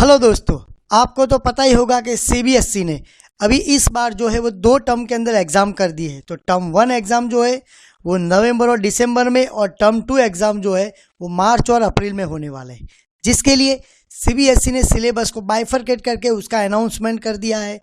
Hello दोस्तों, आपको तो पता ही होगा कि सीबीएसई ने अभी इस बार जो है वो 2 टर्म के अंदर एग्ज़ाम कर दी है। तो टर्म 1 एग्ज़ाम जो है वो नवंबर और दिसंबर में, और टर्म 2 एग्ज़ाम जो है वो मार्च और अप्रैल में होने वाले हैं, जिसके लिए सीबीएसई ने सिलेबस को बाइफरकेट करके उसका अनाउंसमेंट कर दिया है।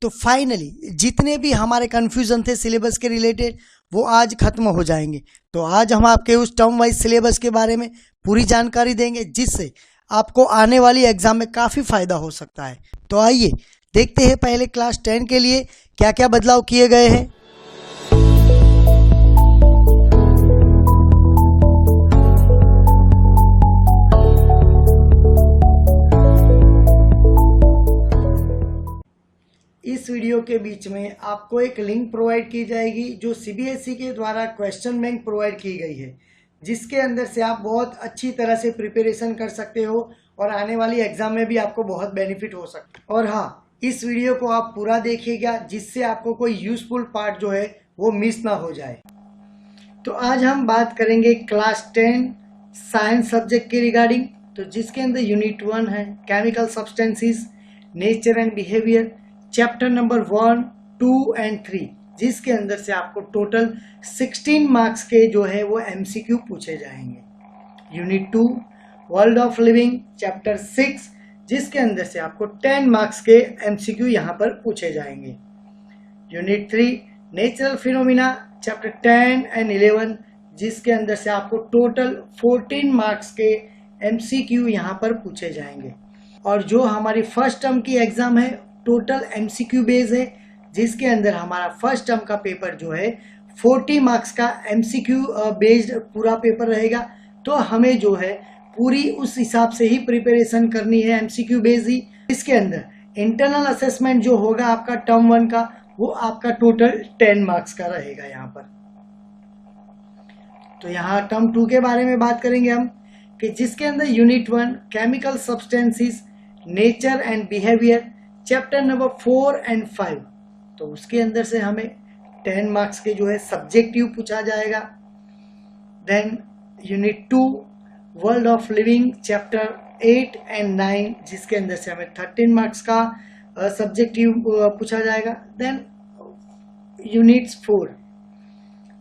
तो फाइनली जितने भी हमारे कन्फ्यूज़न थे सिलेबस के रिलेटेड वो आज ख़त्म हो जाएंगे। तो आज हम आपके उस टर्म वाइज सिलेबस के बारे में पूरी जानकारी देंगे, जिससे आपको आने वाली एग्जाम में काफ़ी फ़ायदा हो सकता है। तो आइए देखते हैं पहले क्लास 10 के लिए क्या क्या बदलाव किए गए हैं। इस वीडियो के बीच में आपको एक लिंक प्रोवाइड की जाएगी जो सीबीएसई के द्वारा क्वेश्चन बैंक प्रोवाइड की गई है, जिसके अंदर से आप बहुत अच्छी तरह से प्रिपरेशन कर सकते हो और आने वाली एग्जाम में भी आपको बहुत बेनिफिट हो सकता है। और हाँ, इस वीडियो को आप पूरा देखिएगा, जिससे आपको कोई यूजफुल पार्ट जो है वो मिस ना हो जाए। तो आज हम बात करेंगे क्लास 10 साइंस सब्जेक्ट के रिगार्डिंग, तो जिसके अंदर यूनिट 1 है chemical substances, nature and behaviour, chapter number 1, 2 and 3, जिसके अंदर से आपको टोटल 16 मार्क्स के जो है वो एमसीक्यू पूछे जाएंगे। Unit 2 world of living, chapter 6, जिसके अंदर से आपको 10 मार्क्स के एमसीक्यू यहाँ पर पूछे जाएंगे। Unit 3 natural phenomena, chapter 10 and 11, जिसके अंदर से आपको टोटल 14 मार्क्स के एमसीक्यू यहाँ पर पूछे जाएंगे। और जो हमारी फर्स्ट टर्म की एग्जाम है टोटल एमसीक्यू बेस है, जिसके अंदर हमारा फर्स्ट टर्म का पेपर जो है 40 मार्क्स का एमसीक्यू बेस्ड पूरा पेपर रहेगा। तो हमें जो है पूरी उस हिसाब से ही प्रिपरेशन करनी है, एमसीक्यू बेस्ड ही। इसके अंदर इंटरनल असेसमेंट जो होगा आपका टर्म 1 का, वो आपका टोटल 10 मार्क्स का रहेगा यहाँ पर। तो यहाँ टर्म 2 के बारे में बात करेंगे हम, कि जिसके अंदर unit 1 chemical substances, nature and behaviour, chapter number 4 and 5, तो उसके अंदर से हमें 10 मार्क्स के जो है सब्जेक्टिव पूछा जाएगा। Then unit 2 world of living, chapter 8 and 9, जिसके अंदर से हमें 13 मार्क्स का सब्जेक्टिव पूछा जाएगा। Then units 4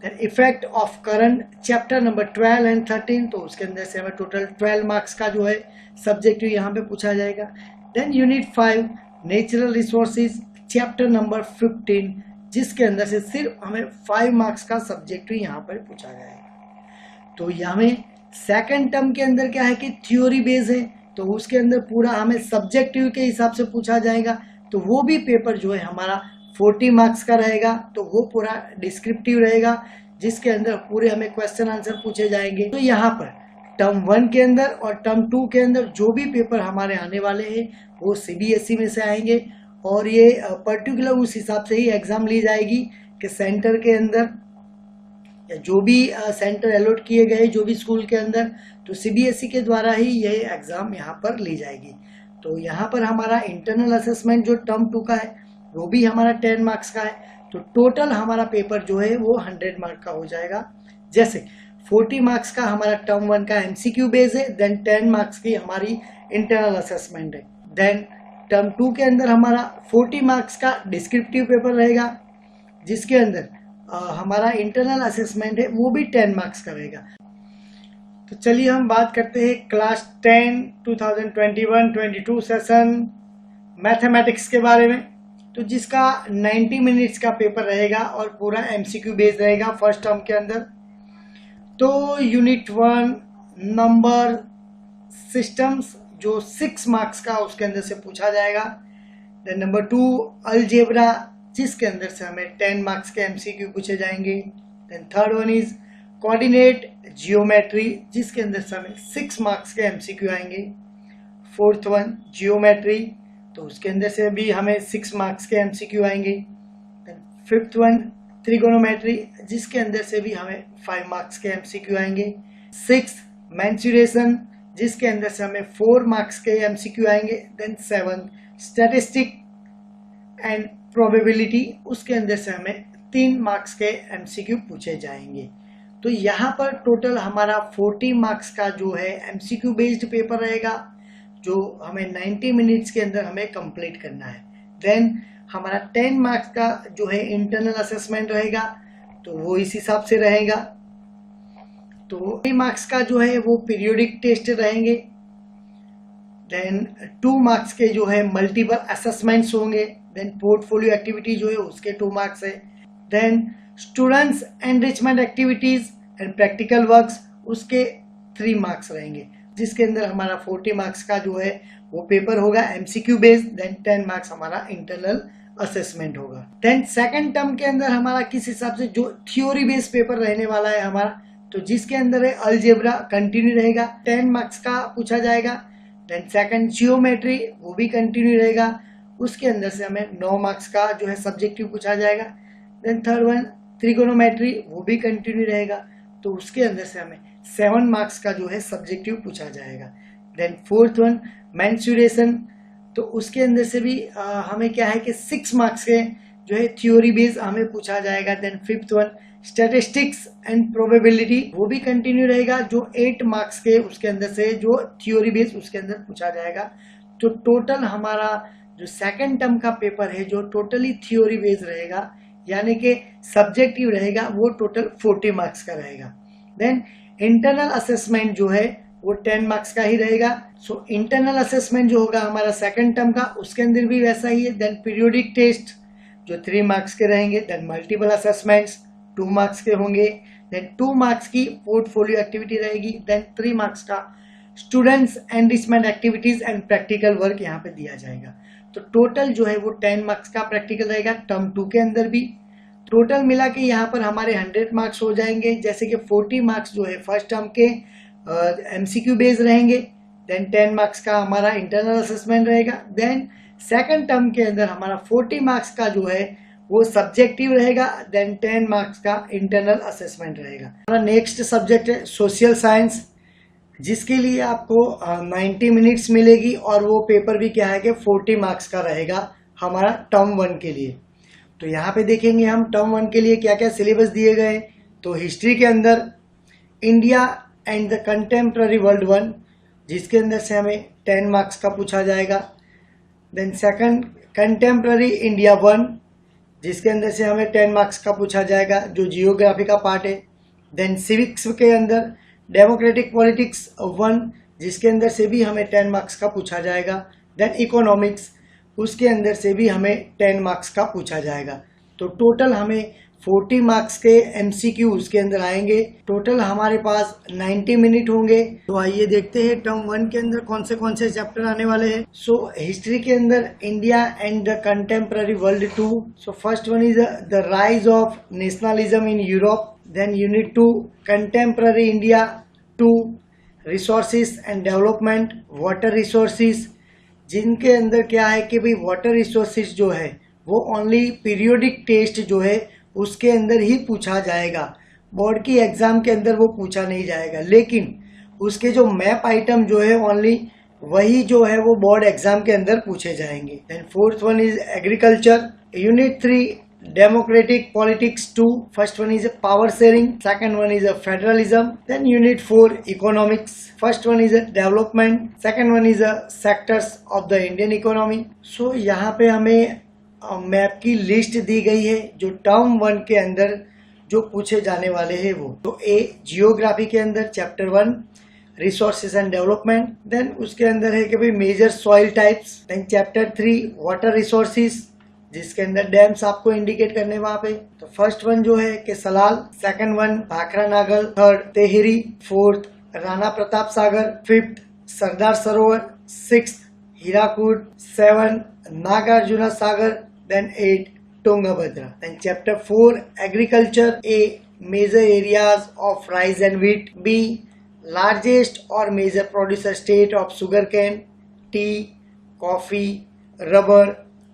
then effect of current, chapter number 12 and 13, तो उसके अंदर से हमें टोटल 12 मार्क्स का जो है सब्जेक्टिव यहाँ पे पूछा जाएगा। Then unit 5 natural resources, chapter number 15, जिसके अंदर से सिर्फ हमें 5 मार्क्स का सब्जेक्टिव यहाँ पर पूछा जाएगा। तो यहाँ में सेकंड टर्म के अंदर क्या है कि थ्योरी बेस है, तो उसके अंदर पूरा हमें सब्जेक्टिव के हिसाब से पूछा जाएगा। तो वो भी पेपर जो है हमारा 40 मार्क्स का रहेगा, तो वो पूरा डिस्क्रिप्टिव रहेगा, जिसके अंदर पूरे हमें क्वेश्चन आंसर पूछे जाएंगे। तो यहाँ पर टर्म 1 के अंदर और टर्म 2 के अंदर जो भी पेपर हमारे आने वाले हैं वो सीबीएसई में से आएंगे, और ये पर्टिकुलर उस हिसाब से ही एग्जाम ली जाएगी कि सेंटर के अंदर या जो भी सेंटर अलॉट किए गए जो भी स्कूल के अंदर, तो सीबीएसई के द्वारा ही ये एग्जाम यहाँ पर ली जाएगी। तो यहाँ पर हमारा इंटरनल असेसमेंट जो टर्म 2 का है वो भी हमारा 10 मार्क्स का है। तो टोटल हमारा पेपर जो है वो 100 मार्क का हो जाएगा। जैसे 40 मार्क्स का हमारा टर्म 1 का एमसीक्यू बेस है, देन 10 मार्क्स की हमारी इंटरनल असेसमेंट है। देन टर्म 2 के अंदर हमारा 40 मार्क्स का डिस्क्रिप्टिव पेपर रहेगा, जिसके अंदर हमारा इंटरनल असेसमेंट है वो भी 10 मार्क्स का रहेगा। तो चलिए हम बात करते हैं क्लास 10 2021-22 सेशन मैथमेटिक्स के बारे में, तो जिसका 90 मिनट्स का पेपर रहेगा और पूरा एमसीक्यू बेस्ड रहेगा फर्स्ट टर्म के अंदर। तो यूनिट 1 नंबर सिस्टम्स जो 6 मार्क्स का उसके अंदर से पूछा जाएगा। देन नंबर 2 अलजेब्रा, जिसके अंदर से हमें 10 मार्क्स के एमसीक्यू पूछे जाएंगे। Then third one is coordinate geometry, जिसके अंदर से हमें 6 मार्क्स के एमसीक्यू आएंगे। फोर्थ वन जियोमेट्री, तो उसके अंदर से भी हमें 6 मार्क्स के एमसीक्यू आएंगे। देन फिफ्थ वन ट्रिगोनोमेट्री, जिसके अंदर से भी हमें 5 मार्क्स के एमसीक्यू आएंगे। सिक्स मेंसुरेशन, जिसके अंदर से हमें 4 मार्क्स के एमसीक्यू आएंगे। देन 7 स्टैटिस्टिक एंड प्रोबेबिलिटी, उसके अंदर से हमें 3 मार्क्स के एमसीक्यू पूछे जाएंगे। तो यहाँ पर टोटल हमारा 40 मार्क्स का जो है एमसीक्यू बेस्ड पेपर रहेगा। जो हमें 90 मिनट्स के अंदर हमें कंप्लीट करना है। देन हमारा 10 मार्क्स का जो है इंटरनल असेसमेंट रहेगा, तो वो इस हिसाब से रहेगा। तो 3 मार्क्स का जो है वो पीरियोडिक टेस्ट रहेंगे। देन 2 मार्क्स के जो है मल्टीपल असेसमेंट्स होंगे। देन पोर्टफोलियो एक्टिविटी जो है उसके 2 मार्क्स है। Then students enrichment activities and practical works उसके 3 मार्क्स रहेंगे, जिसके अंदर हमारा 40 मार्क्स का जो है वो पेपर होगा एमसीक्यू बेस्ड। देन 10 मार्क्स हमारा इंटरनल असेसमेंट होगा। देन सेकंड टर्म के अंदर हमारा किस हिसाब से जो थ्योरी बेस्ड पेपर रहने वाला है हमारा, तो जिसके अंदर है अलजेब्रा कंटिन्यू रहेगा, 10 मार्क्स का पूछा जाएगा। देन सेकंड जियोमेट्री वो भी कंटिन्यू रहेगा, उसके अंदर से हमें 9 मार्क्स का जो है सब्जेक्टिव पूछा जाएगा। देन थर्ड वन ट्रिगोनोमेट्री वो भी कंटिन्यू रहेगा, तो उसके अंदर से हमें 7 मार्क्स का जो है सब्जेक्टिव पूछा जाएगा। देन फोर्थ वन मेंसुरेशन, तो उसके अंदर से भी हमें क्या है कि 6 मार्क्स के जो है थ्योरी बेस्ड हमें पूछा जाएगा। Then fifth one statistics and probability वो भी कंटिन्यू रहेगा, जो 8 मार्क्स के उसके अंदर से जो थ्योरी बेस्ड उसके अंदर पूछा जाएगा। तो टोटल हमारा जो सेकंड टर्म का पेपर है जो टोटली थ्योरी बेस्ड रहेगा, यानी कि सब्जेक्टिव रहेगा, वो टोटल 40 मार्क्स का रहेगा। देन इंटरनल असेसमेंट जो है वो 10 मार्क्स का ही रहेगा। सो इंटरनल असेसमेंट जो होगा हमारा सेकंड टर्म का उसके अंदर भी वैसा ही है। देन पीरियोडिक टेस्ट जो 3 मार्क्स के रहेंगे। देन मल्टीपल असेसमेंट्स 2 मार्क्स के होंगे। देन 2 मार्क्स की पोर्टफोलियो एक्टिविटी रहेगी। देन 3 मार्क्स का students enrichment activities and practical work यहाँ पे दिया जाएगा। तो टोटल जो है वो 10 मार्क्स का प्रैक्टिकल रहेगा टर्म 2 के अंदर भी। टोटल मिला के यहाँ पर हमारे 100 मार्क्स हो जाएंगे, जैसे कि 40 मार्क्स जो है फर्स्ट टर्म के एमसीक्यू बेस्ड रहेंगे। देन 10 मार्क्स का हमारा इंटरनल असेसमेंट रहेगा। देन सेकंड टर्म के अंदर हमारा 40 मार्क्स का जो है वो सब्जेक्टिव रहेगा। देन 10 मार्क्स का इंटरनल असेसमेंट रहेगा। हमारा नेक्स्ट सब्जेक्ट है सोशल साइंस, जिसके लिए आपको 90 मिनट्स मिलेगी और वो पेपर भी क्या है कि 40 मार्क्स का रहेगा हमारा टर्म 1 के लिए। तो यहाँ पे देखेंगे हम टर्म 1 के लिए क्या क्या सिलेबस दिए गए। तो हिस्ट्री के अंदर India and the contemporary world 1, जिसके अंदर से हमें 10 मार्क्स का पूछा जाएगा। देन सेकंड कंटेम्प्ररी इंडिया 1, जिसके अंदर से हमें 10 मार्क्स का पूछा जाएगा, जो जियोग्राफी का पार्ट है। देन सिविक्स के अंदर डेमोक्रेटिक पॉलिटिक्स 1, जिसके अंदर से भी हमें 10 मार्क्स का पूछा जाएगा। देन इकोनॉमिक्स, उसके अंदर से भी हमें 10 मार्क्स का पूछा जाएगा। तो टोटल हमें 40 मार्क्स के एमसीक्यू उसके अंदर आएंगे। टोटल हमारे पास 90 मिनट होंगे। तो आइए देखते हैं टर्म 1 के अंदर कौन से चैप्टर आने वाले हैं। सो हिस्ट्री के अंदर India and the contemporary world 2। So first one is the rise of nationalism in Europe. Then unit 2 contemporary India 2, resources and development, water resources, जिनके अंदर क्या है कि भाई वाटर रिसोर्सेज जो है वो ओनली पीरियोडिक टेस्ट जो है उसके अंदर ही पूछा जाएगा। बोर्ड की एग्जाम के अंदर वो पूछा नहीं जाएगा, लेकिन उसके जो मैप आइटम जो है ओनली वही जो है वो बोर्ड एग्जाम के अंदर पूछे जाएंगे। Then fourth one is agriculture. Unit 3 democratic politics 2, first one is power sharing, second one is federalism. Then unit 4 economics, first one is development, second one is sectors of the Indian economy. So यहाँ पे हमें map की list दी गई है जो term 1 के अंदर जो पूछे जाने वाले हैं वो। तो ए जियोग्राफी के अंदर chapter 1 resources and development. Then उसके अंदर है कि भाई major soil types. Then chapter 3 water resources, जिसके अंदर डैम्स आपको इंडिकेट करने वहां पे। तो फर्स्ट वन जो है कि Salal, second one Bhakra Nangal, third Tehri, fourth Rana Pratap Sagar, fifth Sardar Sarovar, sixth Hirakud, 7 Nagarjuna Sagar, then 8 Tungabhadra. Then chapter 4 agriculture. A major areas of rice and wheat. B largest or major producer state of sugarcane, tea, coffee, rubber,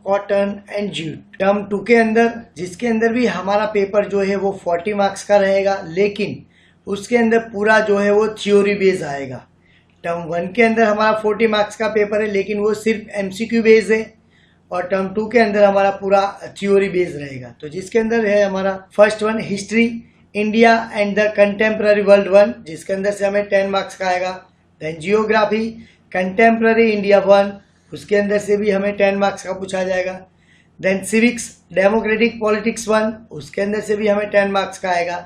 cotton and jute. Term 2 के अंदर, जिसके अंदर भी हमारा paper जो है वो 40 marks का रहेगा, लेकिन उसके अंदर पूरा जो है वो थ्योरी बेस्ड आएगा। टर्म 1 के अंदर हमारा 40 मार्क्स का पेपर है, लेकिन वो सिर्फ एमसीक्यू बेस्ड है। और टर्म 2 के अंदर हमारा पूरा थ्योरी बेस्ड रहेगा। तो जिसके अंदर है हमारा first one history India and the contemporary world 1, जिसके अंदर से हमें 10 मार्क्स का आएगा। देन जियोग्राफी कंटेम्प्ररी इंडिया 1, उसके अंदर से भी हमें 10 मार्क्स का पूछा जाएगा। देन सिविक्स डेमोक्रेटिक पॉलिटिक्स 1, उसके अंदर से भी हमें 10 मार्क्स का आएगा।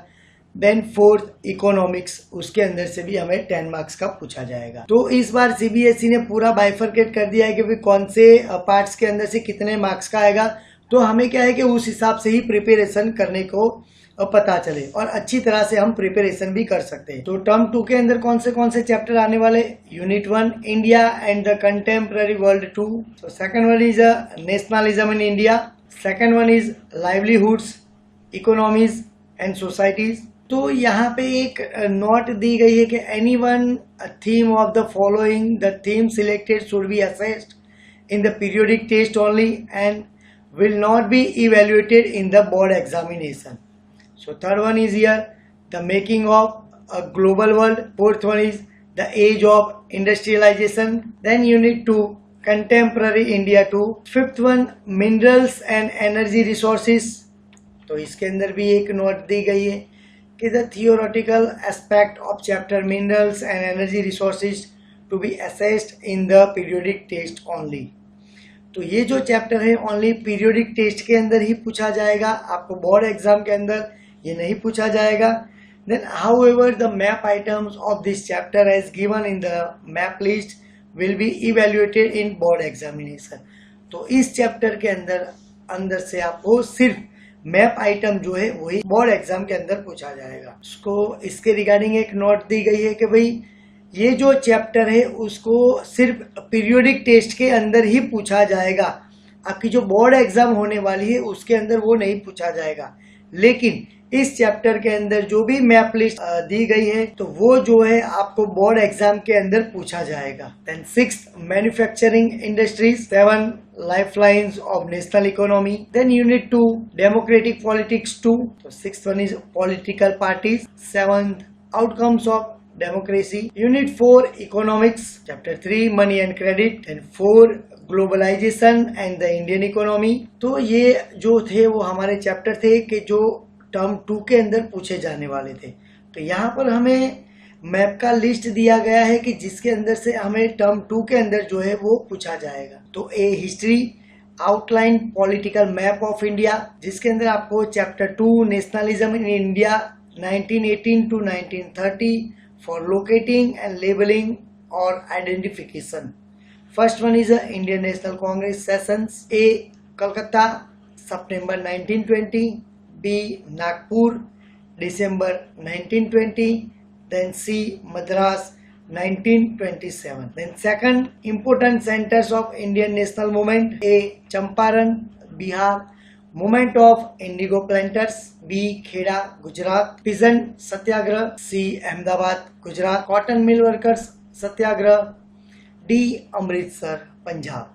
देन फोर्थ इकोनॉमिक्स, उसके अंदर से भी हमें 10 मार्क्स का पूछा जाएगा। तो इस बार सीबीएसई ने पूरा बाइफरकेट कर दिया है कि भाई कौन से पार्ट्स के अंदर से कितने मार्क्स का आएगा। तो हमें क्या है कि उस हिसाब से ही प्रिपरेशन करने को पता चले और अच्छी तरह से हम प्रिपरेशन भी कर सकते हैं। तो टर्म 2 के अंदर कौन से चैप्टर आने वाले? Unit 1 India and the contemporary world 2। So second one is nationalism in India. Second one is livelihoods, economies and societies. तो यहाँ पे एक नोट दी गई है कि any one theme of the following, the theme selected should be assessed in the periodic test only and will not be evaluated in the board examination. So third one is here the making of a global world. Fourth one is the age of industrialization. Then unit 2 contemporary India 2. Fifth one minerals and energy resources. तो इसके अंदर भी एक note दी गई है कि the theoretical aspect of chapter minerals and energy resources to be assessed in the periodic test only. तो ये जो चैप्टर है ओनली पीरियोडिक टेस्ट के अंदर ही पूछा जाएगा, आपको बोर्ड एग्जाम के अंदर ये नहीं पूछा जाएगा। Then however the map items of this chapter as given in the map list will be evaluated in board examination. तो इस चैप्टर के अंदर से आपको सिर्फ मैप आइटम जो है वही बोर्ड एग्जाम के अंदर पूछा जाएगा। उसको इसके रिगार्डिंग एक नोट दी गई है कि भाई ये जो चैप्टर है उसको सिर्फ पीरियोडिक टेस्ट के अंदर ही पूछा जाएगा, आपकी जो बोर्ड एग्जाम होने वाली है उसके अंदर वो नहीं पूछा जाएगा। लेकिन इस चैप्टर के अंदर जो भी मैप लिस्ट दी गई है तो वो जो है आपको बोर्ड एग्जाम के अंदर पूछा जाएगा। Then sixth manufacturing industries, 7 lifelines of national economy. Then unit 2 democratic politics 2, तो sixth one is political parties. 7th outcomes of democracy. Unit 4 economics, chapter 3 money and credit, and 4 globalization and the Indian economy. तो ये जो थे वो हमारे chapter थे कि जो टर्म 2 के अंदर पूछे जाने वाले थे। तो यहाँ पर हमें मैप का लिस्ट दिया गया है कि जिसके अंदर से हमें टर्म 2 के अंदर जो है वो पूछा जाएगा। तो a history outline political map of India, जिसके अंदर आपको chapter 2 nationalism in India 1918 to 1930 for locating and labeling or identification. First one is Indian National Congress sessions. A. Kolkata, September 1920. B. Nagpur, December 1920. Then C. Madras, 1927. Then second, important centers of Indian national movement. A. Champaran, Bihar. Movement of indigo planters. B. Kheda, Gujarat. Peasant Satyagrah. C. Ahmedabad, Gujarat. Cotton mill workers Satyagrah. D. Amritsar, Punjab.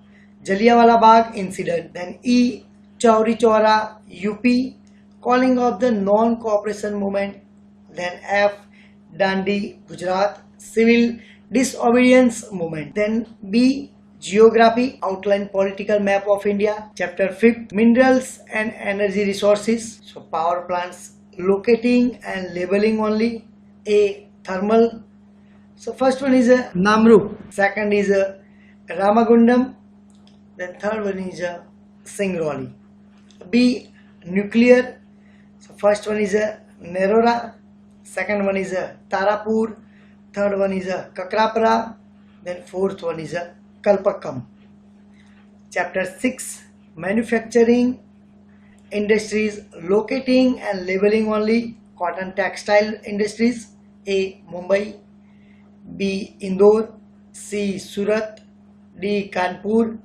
Jallianwala Bagh incident. Then E. Chauri Chaura, UP. Calling of the non-cooperation movement. Then F. Dandi, Gujarat. Civil disobedience movement. Then B. Geography, outline political map of India. Chapter 5 minerals and energy resources. So power plants locating and labeling only. A. Thermal. So first one is a Namrup. Second is a Ramagundam. Then third one is a Singrauli. B. Nuclear. So first one is a Nerora. Second one is a Tarapur. Third one is a Kakrapara. Then fourth one is a Kalpakkam. Chapter 6 manufacturing industries locating and labeling only. Cotton textile industries. A. Mumbai. B. Indore. C. Surat. D. Kanpur.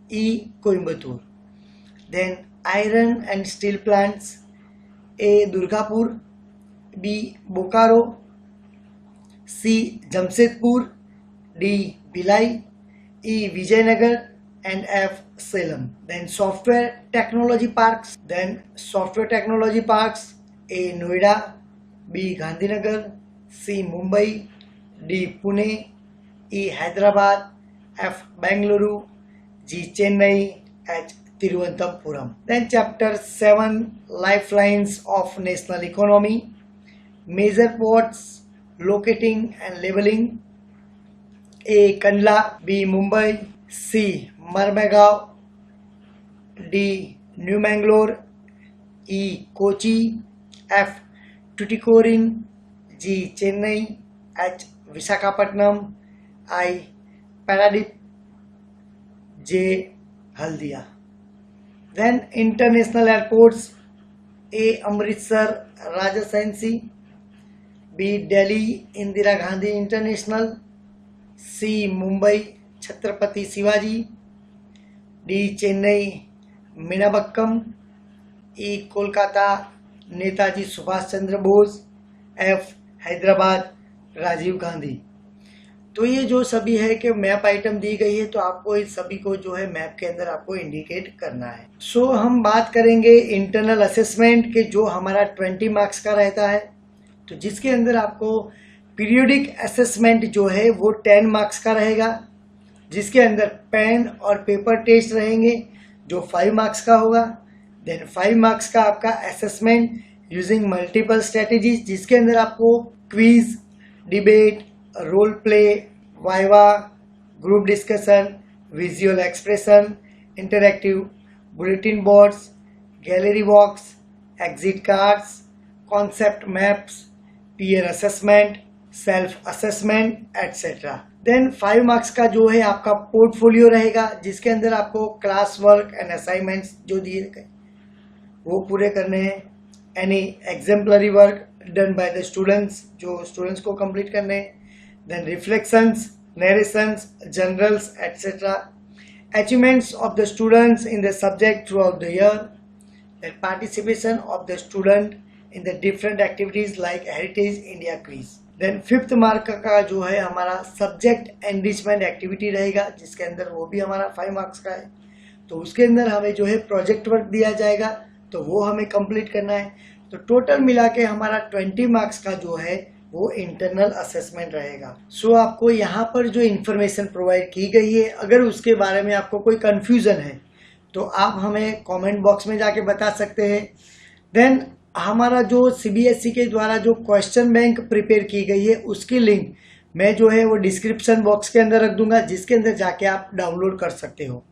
E. Coimbatore. Then iron and steel plants. A. Durgapur. B. Bokaro. C. Jamshedpur. D. Bhilai. E. Vijayanagar and F. Salem. Then software technology parks. Then software technology parks. A. Noida. B. Gandhinagar. C. Mumbai. D. Pune. E. Hyderabad. F. Bengaluru. G. Chennai. H. Tiruvananthapuram. Then chapter 7 lifelines of national economy. Major ports locating and labeling. A Kandla, B Mumbai, C Marmagao, D new Mangalore, E Kochi, F Tuticorin, G Chennai, H Visakhapatnam, I Paradip, J Haldia. Then international airports, A Amritsar Rajasansi, B Delhi Indira Gandhi international, C Mumbai Chhatrapati Shivaji, D Chennai Meenambakkam, E Kolkata Netaji Subhash Chandra Bose, F Hyderabad Rajiv Gandhi. तो ये जो सभी है कि map item दी गई है, तो आपको इस सभी को जो है मैप के अंदर आपको इंडिकेट करना है। सो हम बात करेंगे इंटरनल असेसमेंट के, जो हमारा 20 मार्क्स का रहता है, तो जिसके अंदर आपको पीरियोडिक असेसमेंट जो है वो 10 मार्क्स का रहेगा, जिसके अंदर पेन और पेपर टेस्ट रहेंगे जो 5 मार्क्स का होगा। देन 5 मार्क्स का आपका असेसमेंट यूजिंग मल्टीपल स्ट्रेटेजीज, जिसके अंदर आपको quiz, debate, role play, viva, group discussion, visual expression, interactive bulletin boards, gallery walks, exit cards, concept maps, peer assessment, self assessment etcetera. Then 5 marks का जो है आपका portfolio रहेगा, जिसके अंदर आपको क्लास वर्क एंड असाइनमेंट्स जो दिए गए वो पूरे करने हैं। Any exemplary work done by the students, जो स्टूडेंट्स को कंप्लीट करने हैं। Then reflections, narrations, generals, etc. Achievements of the students in the subject throughout the year. Then participation of the student in the different activities like Heritage India Quiz. Then 5th mark का जो है हमारा subject enrichment activity रहेगा, जिसके अंदर वो भी हमारा 5 मार्क्स का है। तो उसके अंदर हमें जो है प्रोजेक्ट वर्क दिया जाएगा, तो वो हमें कंप्लीट करना है। तो टोटल मिला के हमारा 20 मार्क्स का जो है वो इंटरनल असेसमेंट रहेगा। सो आपको यहाँ पर जो इन्फॉर्मेशन प्रोवाइड की गई है, अगर उसके बारे में आपको कोई कंफ्यूजन है तो आप हमें कमेंट बॉक्स में जाके बता सकते हैं। देन हमारा जो सीबीएसई के द्वारा जो क्वेश्चन बैंक प्रिपेयर की गई है, उसकी लिंक मैं जो है वो डिस्क्रिप्शन बॉक्स के अंदर रख दूंगा, जिसके अंदर जाके आप डाउनलोड कर सकते हो।